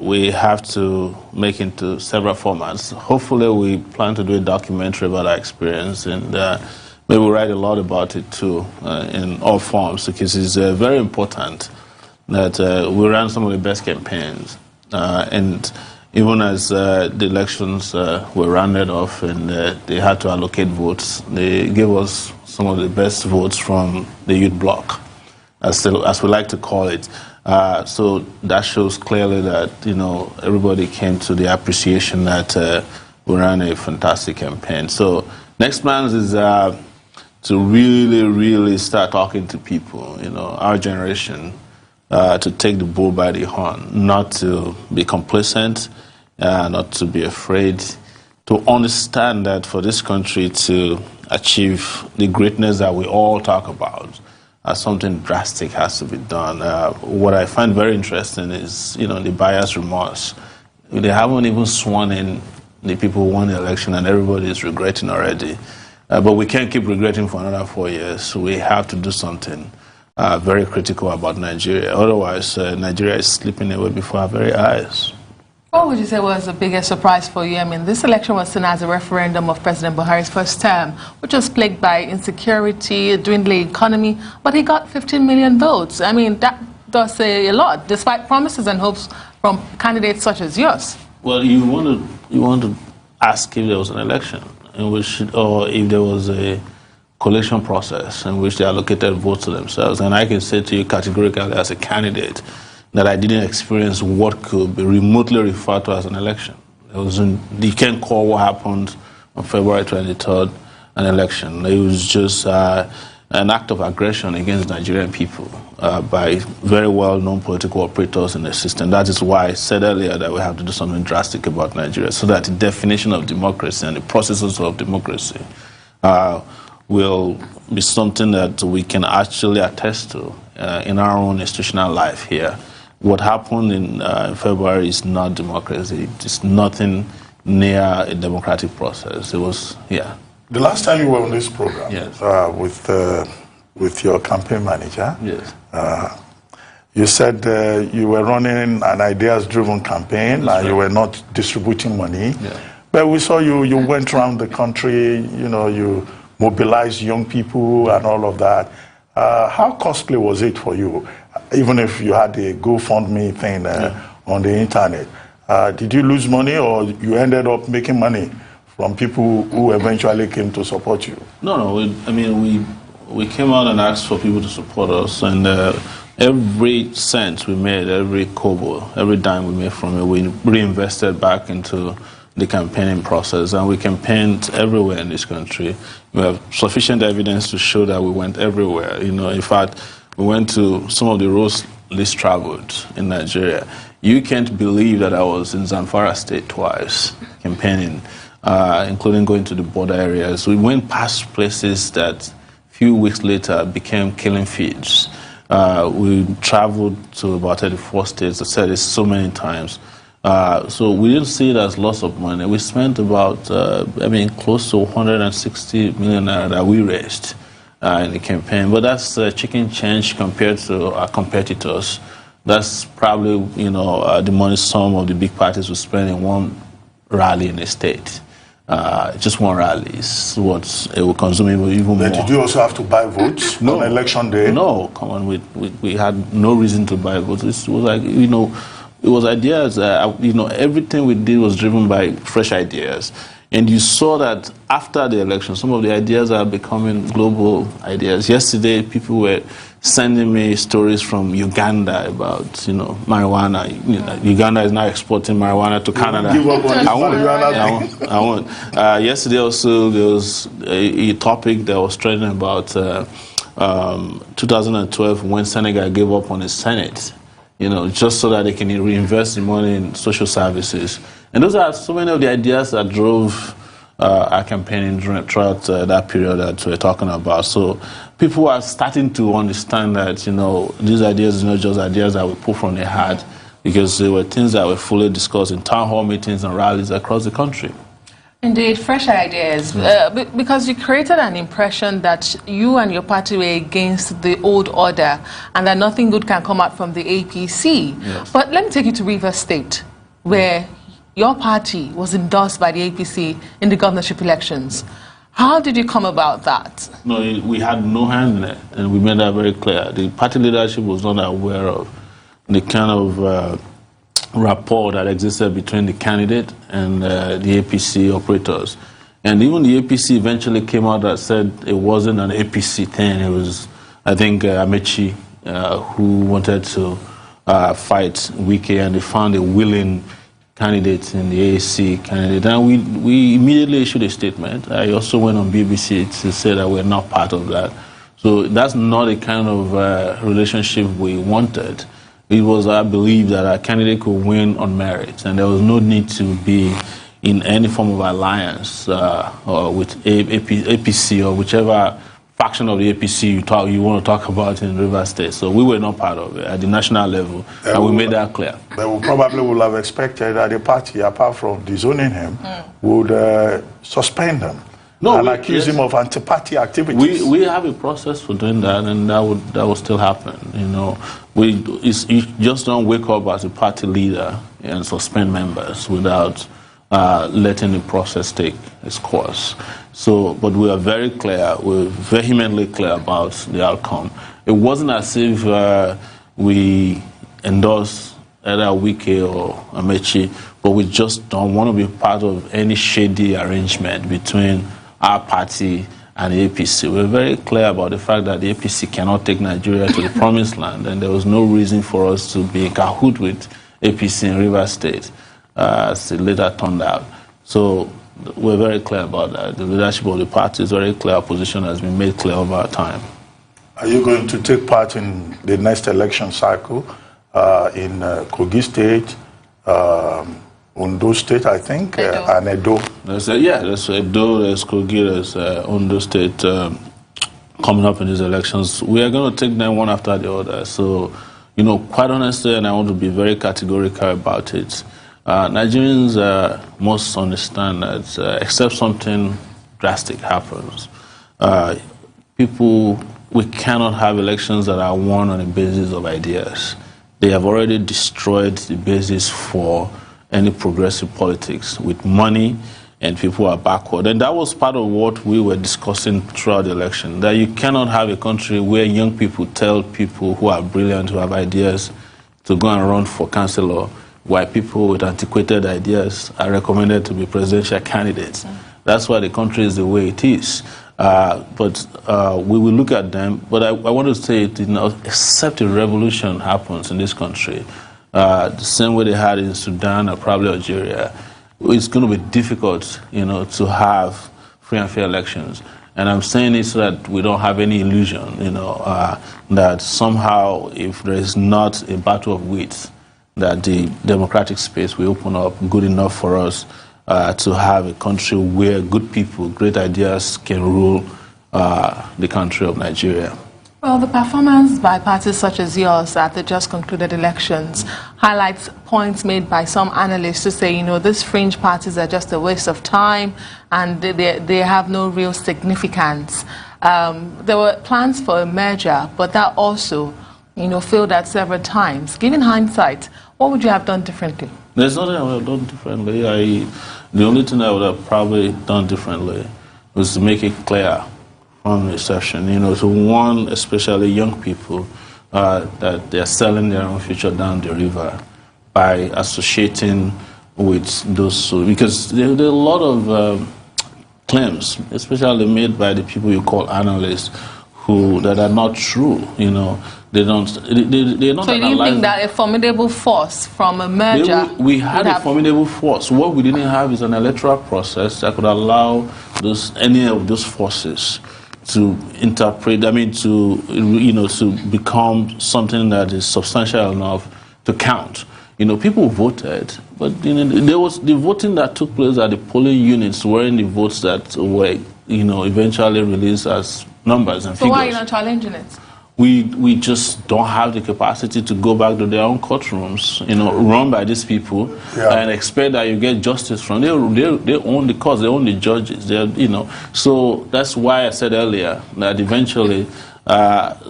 we have to make into several formats. Hopefully, we plan to do a documentary about our experience, and maybe we'll write a lot about it too, in all forms, because it's very important that we ran some of the best campaigns. And even as the elections were rounded off and they had to allocate votes, they gave us some of the best votes from the youth bloc, as we like to call it. So that shows clearly that, you know, everybody came to the appreciation that we ran a fantastic campaign. So next plan is to really start talking to people, you know, our generation, to take the bull by the horn, not to be complacent, not to be afraid, to understand that for this country to achieve the greatness that we all talk about, something drastic has to be done. What I find very interesting is, you know, the buyer's remorse. They haven't even sworn in the people who won the election, and everybody is regretting already. But we can't keep regretting for another 4 years. So we have to do something very critical about Nigeria. Otherwise, Nigeria is slipping away before our very eyes. What would you say was the biggest surprise for you? I mean, this election was seen as a referendum of President Buhari's first term, which was plagued by insecurity, a dwindling economy, but he got 15 million votes. I mean, that does say a lot, despite promises and hopes from candidates such as yours. Well, you want to ask if there was an election in which, or if there was a collation process in which they allocated votes to themselves. And I can say to you categorically as a candidate that I didn't experience what could be remotely referred to as an election. You can't call what happened on February 23rd an election. It was just an act of aggression against Nigerian people by very well-known political operators in the system. That is why I said earlier that we have to do something drastic about Nigeria, so that the definition of democracy and the processes of democracy will be something that we can actually attest to in our own institutional life here. What happened in February is not democracy. It's nothing near a democratic process. It was, yeah. The last time you were on this program, yes, with your campaign manager, yes, you said you were running an ideas-driven campaign. That's right. You were not distributing money. Yeah. But we saw you went around the country, you know, you mobilized young people and all of that. How costly was it for you, even if you had a GoFundMe thing on the internet? Did you lose money, or you ended up making money from people who eventually came to support you? No. We came out and asked for people to support us, and every cent we made, every kobo, every dime we made from it, we reinvested back into the campaigning process, and we campaigned everywhere in this country. We have sufficient evidence to show that we went everywhere. You know, in fact, we went to some of the roads least traveled in Nigeria. You can't believe that I was in Zamfara State twice campaigning, including going to the border areas. We went past places that a few weeks later became killing fields. We traveled to about 34 states. I said it so many times. So we didn't see it as loss of money. We spent about, close to 160 million naira that we raised in the campaign. But that's chicken change compared to our competitors. That's probably, the money some of the big parties will spend in one rally in a state. Just one rally is what it will consume even more. But did you also have to buy votes on election day? No, come on. We had no reason to buy votes. It was like, it was ideas. Everything we did was driven by fresh ideas. And you saw that after the election, some of the ideas are becoming global ideas. Yesterday, people were sending me stories from Uganda about, marijuana. Uganda is now exporting marijuana to Canada. Give up on I won't. Yesterday also, there was a topic that was trending about 2012 when Senegal gave up on its Senate. Just so that they can reinvest the money in social services. And those are so many of the ideas that drove our campaigning throughout that period that we're talking about. So people are starting to understand that, these ideas are not just ideas that we pull from the heart, because they were things that were fully discussed in town hall meetings and rallies across the country. Indeed, fresh ideas. Because you created an impression that you and your party were against the old order and that nothing good can come out from the APC. Yes. But let me take you to Rivers State, where your party was endorsed by the APC in the governorship elections. How did you come about that? No, we had no hand in it, and we made that very clear. The party leadership was not aware of the kind of rapport that existed between the candidate and the APC operators. And even the APC eventually came out and said it wasn't an APC thing. It was, I think, Amechi who wanted to fight Wike, and they found a willing candidate in the AAC candidate. And we immediately issued a statement. I also went on BBC to say that we're not part of that. So that's not the kind of relationship we wanted. It was our belief that our candidate could win on merit, and there was no need to be in any form of alliance or with APC or whichever faction of the APC you want to talk about in Rivers State. So we were not part of it at the national level, and we made that clear. But we probably would have expected that the party, apart from disowning him, would suspend him. No, and accuse him of anti-party activities. We have a process for doing that, and that would still happen. You know, you just don't wake up as a party leader and suspend members without letting the process take its course. So, but we are very clear, we're vehemently clear about the outcome. It wasn't as if we endorsed either Wike or Amechi, but we just don't want to be part of any shady arrangement between our party and the APC. We're very clear about the fact that the APC cannot take Nigeria to the promised land, and there was no reason for us to be in cahoot with APC in Rivers State, as it later turned out. So we're very clear about that. The leadership of the party is very clear. Our position has been made clear over time. Are you going to take part in the next election cycle in Kogi State, Ondo State, I think, and Edo? There's Edo, there's Kogi, there's Ondo State coming up in these elections. We are going to take them one after the other. So, you know, quite honestly, and I want to be very categorical about it, Nigerians must understand that except something drastic happens, we cannot have elections that are won on the basis of ideas. They have already destroyed the basis for any progressive politics with money, and people are backward. And that was part of what we were discussing throughout the election, that you cannot have a country where young people tell people who are brilliant, who have ideas, to go and run for councillor, while people with antiquated ideas are recommended to be presidential candidates. That's why the country is the way it is. But we will look at them. But I want to say, except a revolution happens in this country, the same way they had in Sudan or probably Algeria, it's going to be difficult, to have free and fair elections. And I'm saying it so that we don't have any illusion, that somehow if there is not a battle of wits, that the democratic space will open up good enough for us to have a country where good people, great ideas can rule the country of Nigeria. Well, the performance by parties such as yours at the just concluded elections highlights points made by some analysts to say, these fringe parties are just a waste of time and they have no real significance. There were plans for a merger, but that also, failed at several times. Given hindsight, what would you have done differently? There's nothing I would have done differently. The only thing I would have probably done differently was to make it clear from reception, to warn especially young people that they're selling their own future down the river by associating with those, because there are a lot of claims, especially made by the people you call analysts, that are not true. They're not. So you didn't think that a formidable force from a merger? We had a formidable force. What we didn't have is an electoral process that could allow any of those forces to interpret. To become something that is substantial enough to count. People voted, but there was the voting that took place at the polling units weren't the votes that were eventually released as numbers and figures. So why are you not challenging it? we just don't have the capacity to go back to their own courtrooms, run by these people, and expect that you get justice from them. They own the courts, they own the judges, So that's why I said earlier that eventually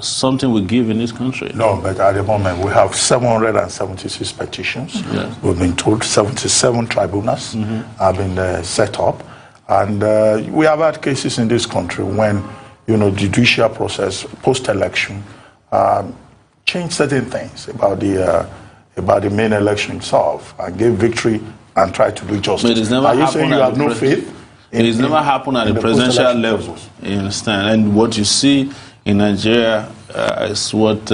something will give in this country. No, but at the moment we have 776 petitions. Yes. We've been told 77 tribunals have been set up, and we have had cases in this country when the judicial process post-election changed certain things about the main election itself and gave victory and tried to do justice. But it's never Are you saying you have no faith? It's never happened at the presidential level. You understand? And what you see in Nigeria is what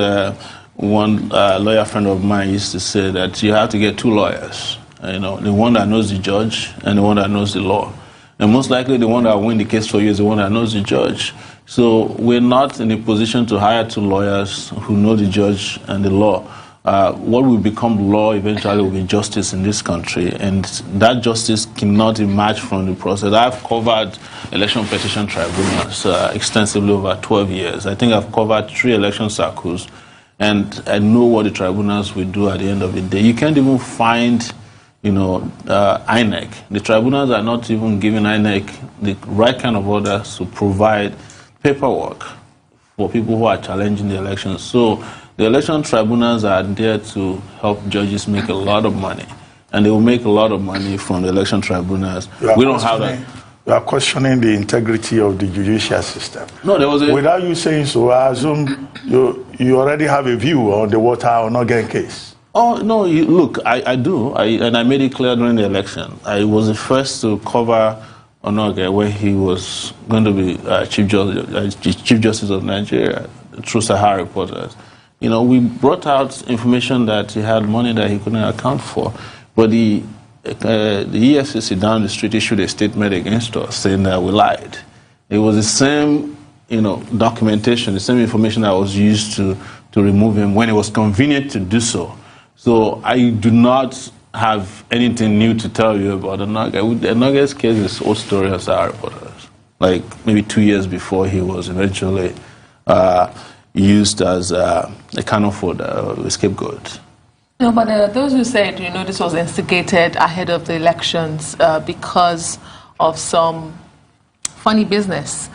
one lawyer friend of mine used to say, that you have to get two lawyers. The one that knows the judge and the one that knows the law. And most likely the one that will win the case for you is the one that knows the judge. So we're not in a position to hire two lawyers who know the judge and the law. What will become law eventually will be justice in this country, and that justice cannot emerge from the process. I've covered election petition tribunals extensively over 12 years. I think I've covered 3 election circles, and I know what the tribunals will do at the end of the day. You can't even find INEC. The tribunals are not even giving INEC the right kind of orders to provide paperwork for people who are challenging the elections. So the election tribunals are there to help judges make a lot of money, and they will make a lot of money from the election tribunals. We don't have that. You are questioning the integrity of the judicial system. No, there was without you saying so, I assume you already have a view on the Water Onogen case. Oh, no, look, I do, and I made it clear during the election. I was the first to cover Onoge when he was going to be Chief Justice of Nigeria through Sahara Reporters. We brought out information that he had money that he couldn't account for, but the EFCC down the street issued a statement against us saying that we lied. It was the same, documentation, the same information that was used to remove him when it was convenient to do so. So I do not have anything new to tell you about Onoge. Onoge's case is old story on Sahara Reporters, like maybe 2 years before he was eventually used as a cannon for the scapegoat. No, but those who said, this was instigated ahead of the elections because of some funny business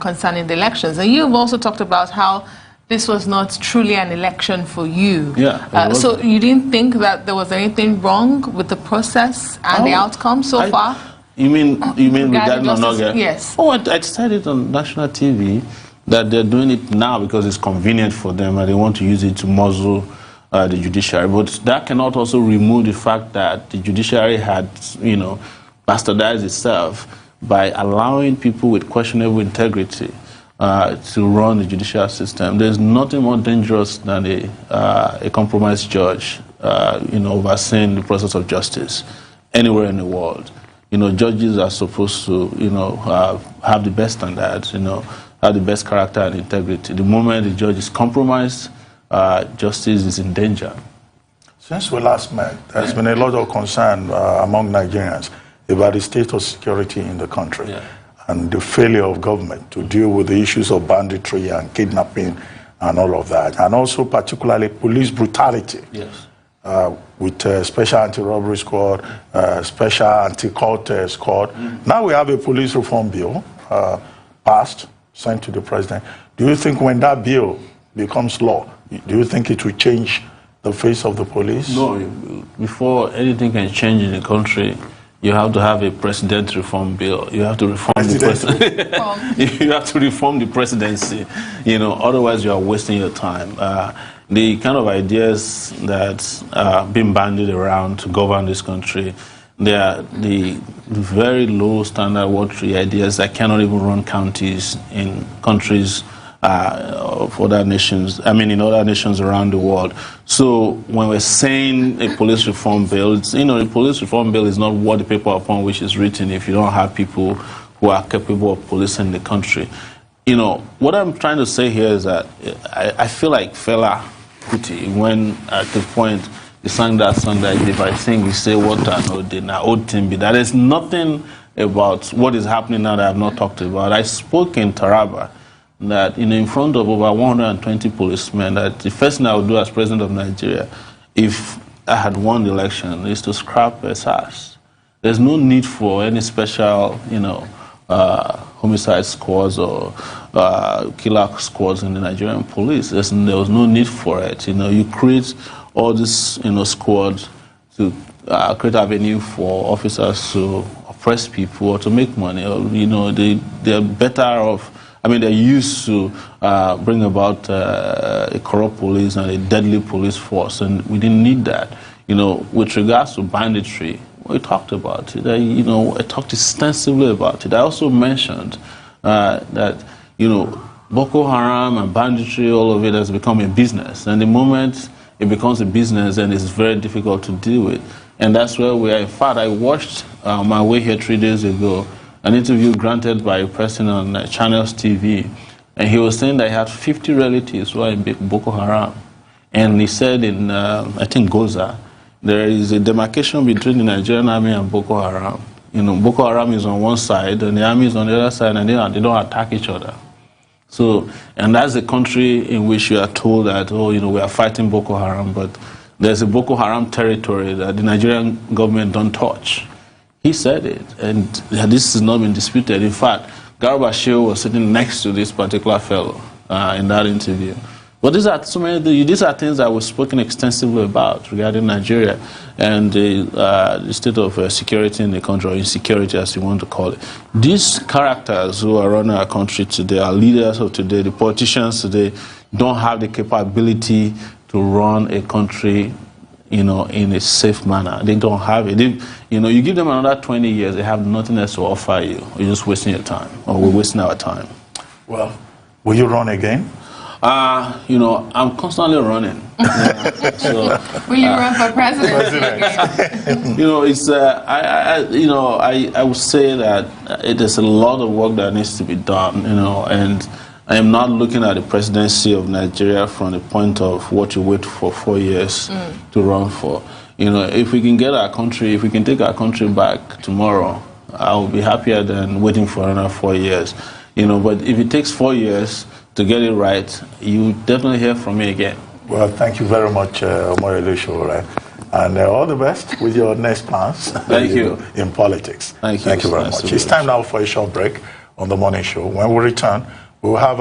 concerning the elections. And you've also talked about how this was not truly an election for you. Yeah. So you didn't think that there was anything wrong with the process and the outcome so far? You mean regarding Onoge? Yes. Oh, I said it on national TV that they're doing it now because it's convenient for them and they want to use it to muzzle the judiciary. But that cannot also remove the fact that the judiciary had, bastardized itself by allowing people with questionable integrity to run the judicial system. There's nothing more dangerous than a compromised judge, overseeing the process of justice anywhere in the world. Judges are supposed to, have the best standards, have the best character and integrity. The moment the judge is compromised, justice is in danger. Since we last met, there's been a lot of concern among Nigerians about the state of security in the country and the failure of government to deal with the issues of banditry and kidnapping and all of that, and also particularly police brutality. Yes. With special anti-robbery squad, special anti-cult squad. Now we have a police reform bill passed, sent to the president. Do you think when that bill becomes law, do you think it will change the face of the police? No, before anything can change in the country, you have to have a president reform bill. You have to reform the president. You have to reform the presidency. Otherwise you are wasting your time. The kind of ideas that are being bandied around to govern this country, they are the very low standard watery ideas that cannot even run counties in countries of other nations, in other nations around the world. So when we're saying a police reform bill, a police reform bill is not what the paper upon which is written if you don't have people who are capable of policing the country. What I'm trying to say here is that I feel like Fela Kuti, when at the point he sang that song that if I sing, you say what I know, then I old Timbi. That is nothing about what is happening now that I've not talked about. I spoke in Taraba that, in front of over 120 policemen, that the first thing I would do as president of Nigeria, if I had won the election, is to scrap SARS. There's no need for any special, homicide squads or killer squads in the Nigerian police. There was no need for it. You create all this, squads to create avenue for officers to oppress people or to make money. Or, they're better off. They're used to bring about a corrupt police and a deadly police force, and we didn't need that. With regards to banditry, we talked about it. I talked extensively about it. I also mentioned that, Boko Haram and banditry, all of it has become a business. And the moment it becomes a business, then it's very difficult to deal with. And that's where we are. In fact, I watched my way here 3 days ago, an interview granted by a person on Channels TV. And he was saying that he had 50 relatives who are in Boko Haram. And he said in, I think, Goza, there is a demarcation between the Nigerian army and Boko Haram. Boko Haram is on one side and the army is on the other side, and they don't attack each other. So, and that's a country in which you are told that, we are fighting Boko Haram, but there's a Boko Haram territory that the Nigerian government don't touch. He said it, and this has not been disputed. In fact, Garba Shehu was sitting next to this particular fellow in that interview. But these are things that we've spoken extensively about regarding Nigeria and the state of security in the country, or insecurity as you want to call it. These characters who are running our country today, our leaders of today, the politicians today, don't have the capability to run a country, in a safe manner. They don't have it. You give them another 20 years, they have nothing else to offer you. You're just wasting your time, or we're wasting our time. Well, will you run again? I'm constantly running. So, will you run for president? I would say that there's a lot of work that needs to be done, and I am not looking at the presidency of Nigeria from the point of what you wait for 4 years to run for. If we can get our country, if we can take our country back tomorrow, I will be happier than waiting for another 4 years. But if it takes 4 years to get it right, you definitely hear from me again. Well, thank you very much, OMOYELE SOWORE, and all the best with your next plans. Thank you. In politics. Thank you. Thank you very much. It's time now for a short break on the morning show. When we return, we'll have our